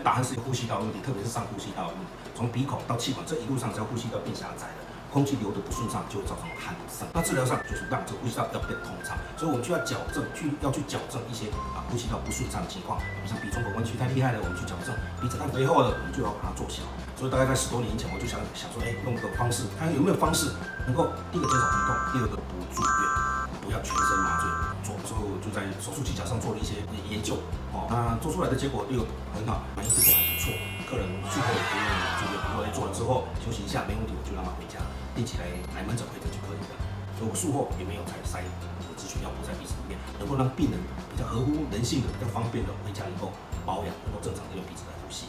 打鼾是呼吸道问题，特别是上呼吸道问题，从鼻孔到气管这一路上，只要呼吸道变狭窄了。空气流的不顺畅，就会造成鼾声。那治疗上就是让这个呼吸道要变通畅，所以我们就要矫正，要去矫正一些呼吸道不顺畅的情况。比如像鼻中口弯曲太厉害了，我们去矫正；鼻子太肥厚了，我们就要把它做小。所以大概在10多年前，我就想说，用个方式，看有没有方式能够第一个减少疼痛，第二个不住院，不要全身麻醉做。所以我就在手术技巧上做了一些研究，那做出来的结果又很好，满意度都还不错。客人术后也不用住院，不过做了之后休息一下没问题，我就让他回家，定期来门诊会诊就可以了。所以我术后也没有再塞支取药物在鼻子里面，能够让病人比较合乎人性的、比较方便的回家能够保养，能够正常的用鼻子来呼吸。